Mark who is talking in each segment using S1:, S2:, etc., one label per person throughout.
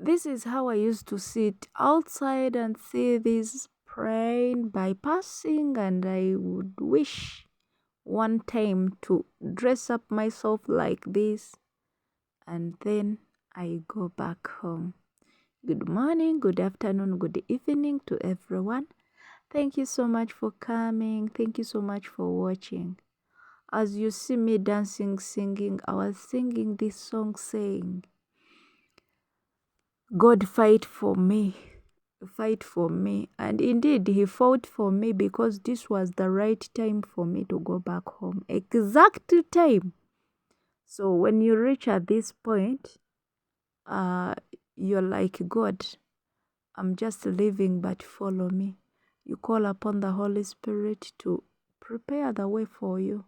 S1: This is how I used to sit outside and see this plane bypassing, and I would wish one time to dress up myself like this, and then I go back home. Good morning, good afternoon, good evening to everyone. Thank you so much for coming. Thank you so much for watching. As you see me dancing, singing, I was singing this song saying, God fight for me, fight for me. And indeed, he fought for me because this was the right time for me to go back home. Exact time. So when you reach at this point, you're like, God, I'm just living, but follow me. You call upon the Holy Spirit to prepare the way for you.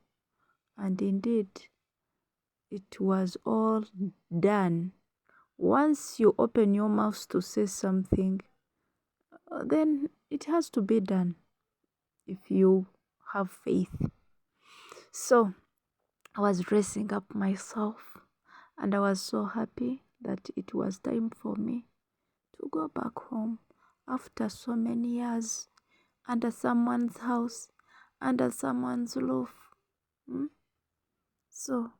S1: And indeed, it was all done. Once you open your mouth to say something, then it has to be done if you have faith. So I was dressing up myself, and I was so happy that it was time for me to go back home after so many years under someone's house, under someone's roof. So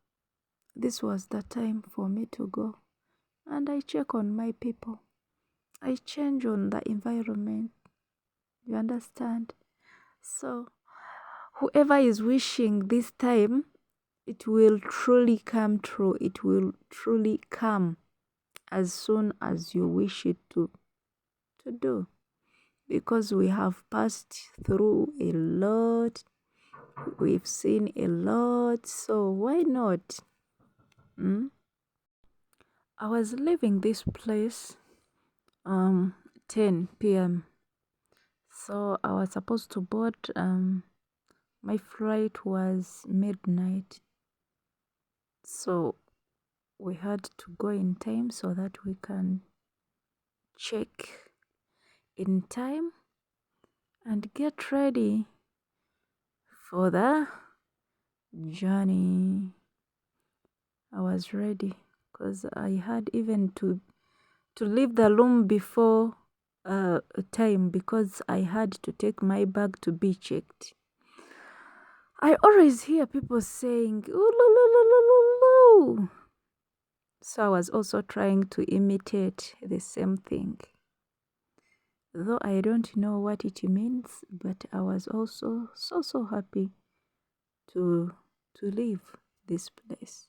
S1: this was the time for me to go, and I check on my people. I change on the environment. You understand? So whoever is wishing this time, it will truly come true. It will truly come as soon as you wish it to do. Because we have passed through a lot. We've seen a lot. So why not? I was leaving this place 10 p.m. So I was supposed to board. My flight was midnight. So we had to go in time so that we can check in time and get ready for the journey. I was ready because I had even to leave the room before time because I had to take my bag to be checked. I always hear people saying, "Ooh, lo, lo, lo, lo, lo, lo." So I was also trying to imitate the same thing. Though I don't know what it means, but I was also so happy to leave this place.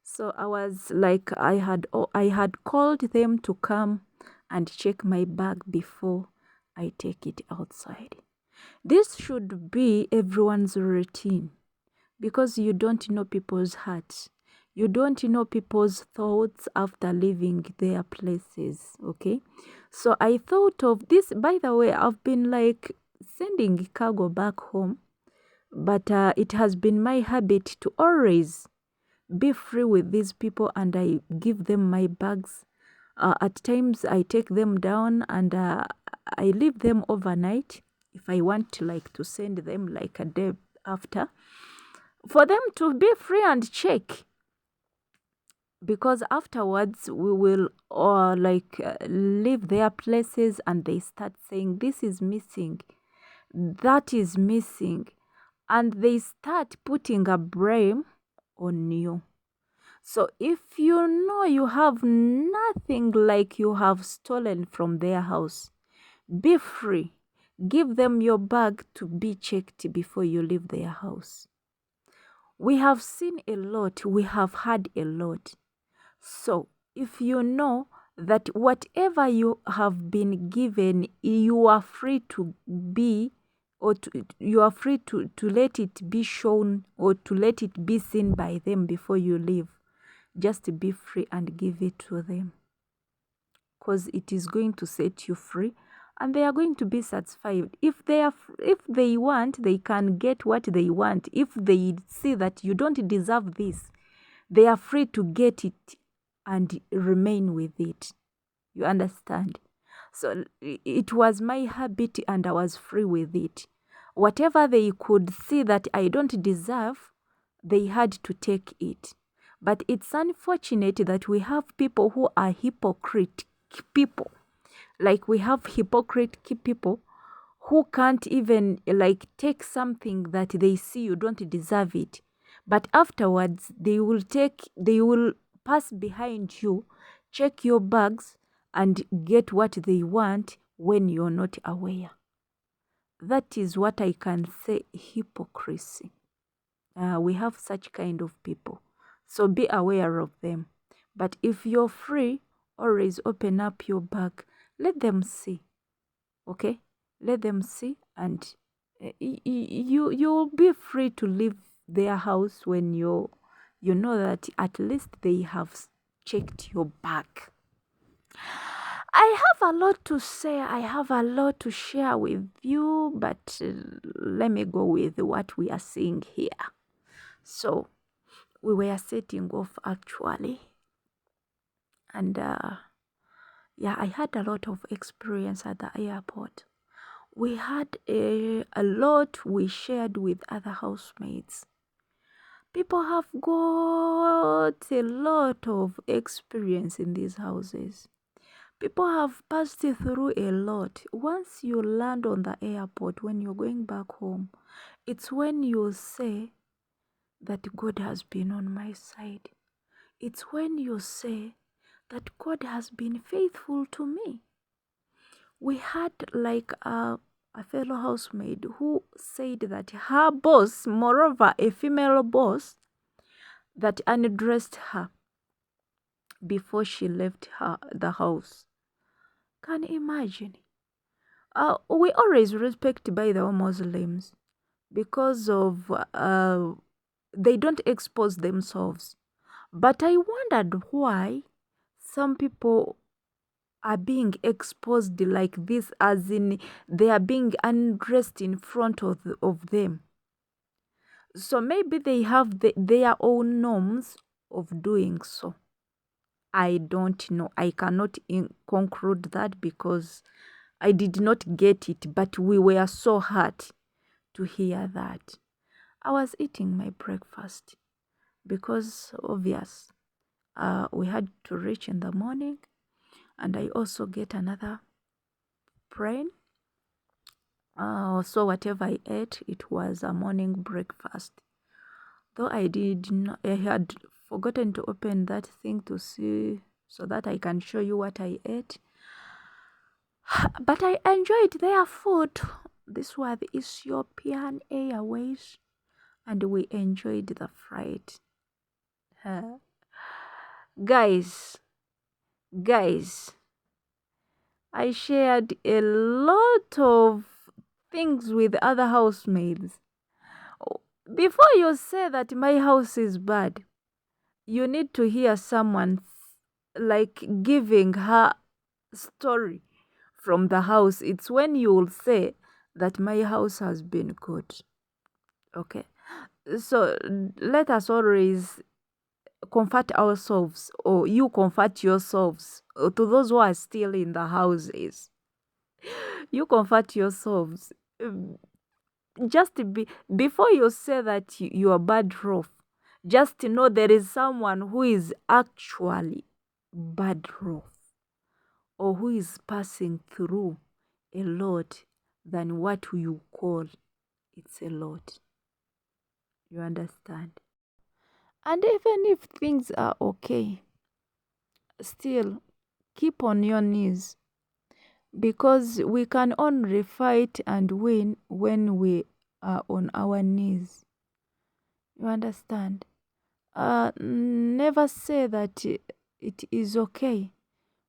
S1: So I was like, I had called them to come and check my bag before I take it outside. This should be everyone's routine because you don't know people's hearts. You don't know people's thoughts after leaving their places, okay? So I thought of this. By the way, I've been like sending cargo back home, but it has been my habit to always be free with these people, and I give them my bags. At times I take them down and I leave them overnight if I want to like to send them like a day after for them to be free and check, because afterwards we will leave their places and they start saying this is missing, that is missing, and they start putting a blame on you. So if you know you have nothing like you have stolen from their house, be free. Give them your bag to be checked before you leave their house. We have seen a lot, we have heard a lot. So if you know that whatever you have been given, you are free to be, or you are free to let it be shown or to let it be seen by them before you leave. Just be free and give it to them, because it is going to set you free and they are going to be satisfied. If they want, they can get what they want. If they see that you don't deserve this, they are free to get it and remain with it. You understand? So it was my habit and I was free with it. Whatever they could see that I don't deserve, they had to take it. But it's unfortunate that we have people who are hypocritical people. Like we have hypocrite people who can't even like take something that they see you don't deserve it, but afterwards they will pass behind you, check your bags, and get what they want when you're not aware. That is what I can say, hypocrisy. We have such kind of people, so be aware of them. But if you're free, always open up your bag, let them see. Okay, let them see, and you'll be free to leave their house when you know that at least they have checked your bag. I have a lot to say, I have a lot to share with you, but let me go with what we are seeing here. So we were setting off actually, and yeah, I had a lot of experience at the airport. We had a lot we shared with other housemates. People have got a lot of experience in these houses. People have passed through a lot. Once you land on the airport, when you're going back home, it's when you say that God has been on my side. It's when you say that God has been faithful to me. We had like a fellow housemaid who said that her boss, moreover a female boss, that undressed her before she left the house. Can you imagine? We always respect by the Muslims because of they don't expose themselves. But I wondered why some people are being exposed like this, as in they are being undressed in front of them. So maybe they have their own norms of doing so. I don't know. I cannot conclude that because I did not get it, but we were so hurt to hear that. I was eating my breakfast because obvious we had to reach in the morning, and I also get another plane. So whatever I ate, it was a morning breakfast. Though I had forgotten to open that thing to see so that I can show you what I ate. But I enjoyed their food. This was the Ethiopian Airways, and we enjoyed the flight. Guys, I shared a lot of things with other housemaids. Before you say that my house is bad, you need to hear someone like giving her story from the house. It's when you will say that my house has been good. Okay, so let us always comfort ourselves, or you comfort yourselves. To those who are still in the houses, you comfort yourselves. Just before you say that you are bad off, just know there is someone who is actually bad off, or who is passing through a lot than what you call it's a lot. You understand? And even if things are okay, still keep on your knees, because we can only fight and win when we are on our knees. You understand? Never say that it is okay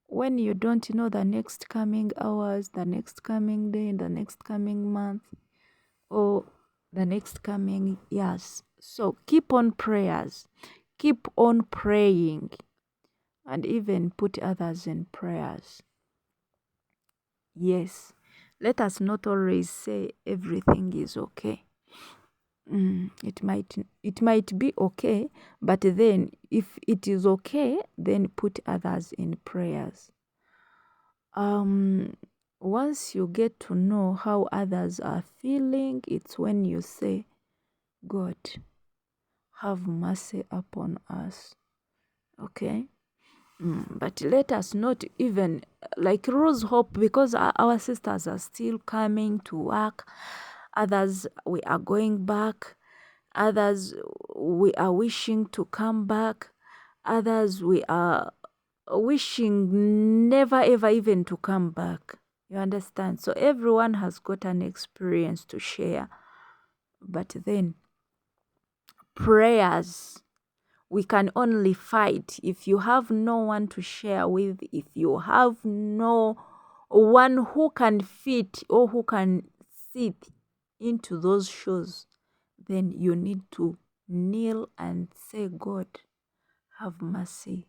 S1: when you don't know the next coming hours, the next coming day, the next coming month, or the next coming years. So keep on prayers, keep on praying, and even put others in prayers. Yes, let us not always say everything is okay. It might be okay, but then if it is okay, then put others in prayers. Once you get to know how others are feeling, it's when you say, God, have mercy upon us. Okay? But let us not even like lose hope, because our sisters are still coming to work. Others, we are going back. Others, we are wishing to come back. Others, we are wishing never ever even to come back. You understand? So everyone has got an experience to share. But then prayers, we can only fight if you have no one to share with, if you have no one who can fit or who can sit into those shoes, then you need to kneel and say, God, have mercy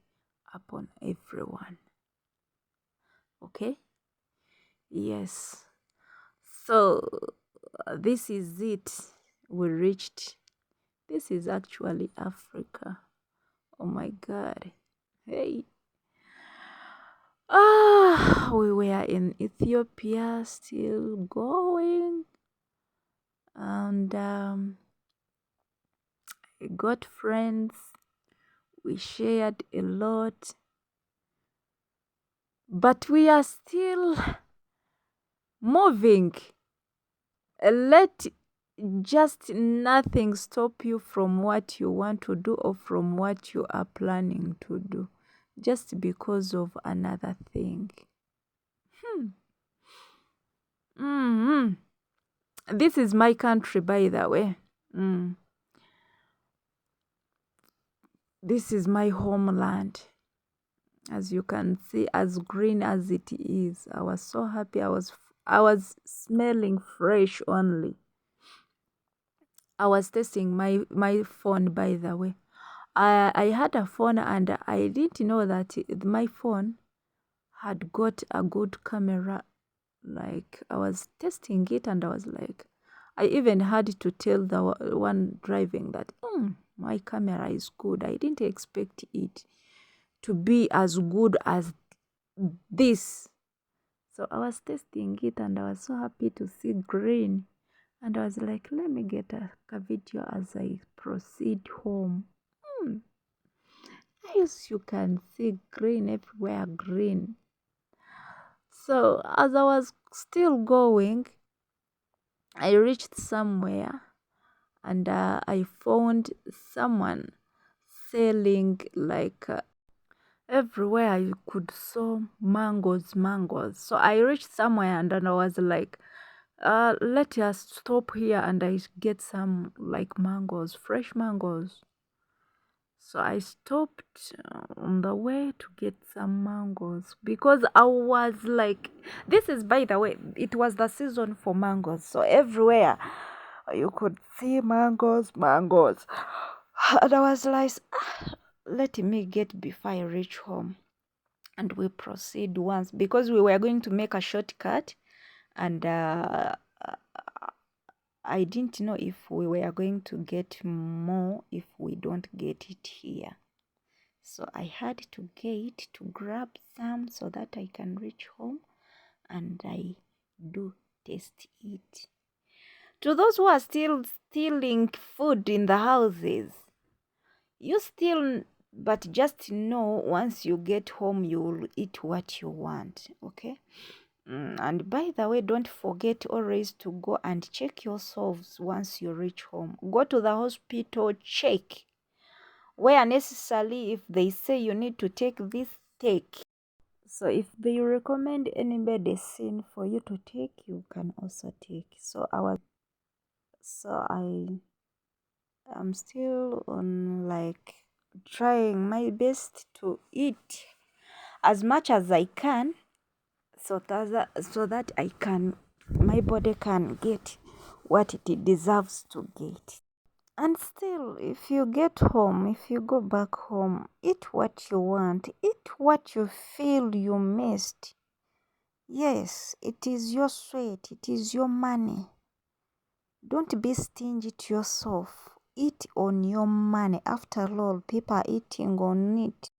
S1: upon everyone. Okay? Yes. So this is it. We reached. This is actually Africa. Oh my God. Hey. We were in Ethiopia, still going, and I got friends. We shared a lot, but we are still moving. Let just nothing stop you from what you want to do or from what you are planning to do, just because of another thing. This is my country, by the way. This is my homeland. As you can see, as green as it is, I was so happy. I was smelling fresh only. I was testing my phone, by the way. I had a phone and I didn't know that my phone had got a good camera. Like, I was testing it and I was like, I even had to tell the one driving that my camera is good. I didn't expect it to be as good as this. So I was testing it and I was so happy to see green. And I was like, let me get a video as I proceed home. As you can see, green everywhere, green. So as I was still going, I reached somewhere and I found someone selling like everywhere you could saw mangoes. So I reached somewhere and then I was like, let us stop here and I get some like mangoes, fresh mangoes. So I stopped on the way to get some mangoes because I was like, this is, by the way, it was the season for mangoes. So everywhere you could see mangoes. And I was like, let me get before I reach home. And we proceed once because we were going to make a shortcut, and I didn't know if we were going to get more if we don't get it here. So I had to get to grab some so that I can reach home and I do taste it. To those who are still stealing food in the houses, you still, but just know once you get home, you will eat what you want, okay? And by the way, don't forget always to go and check yourselves once you reach home. Go to the hospital, check. Where necessary, if they say you need to take this, take. So if they recommend any medicine for you to take, you can also take. So I am still on like trying my best to eat as much as I can, so that I can, my body can get what it deserves to get. And still, if you get home, if you go back home, eat what you want, eat what you feel you missed. Yes, it is your sweat, it is your money. Don't be stingy to yourself. Eat on your money. After all, people are eating on it.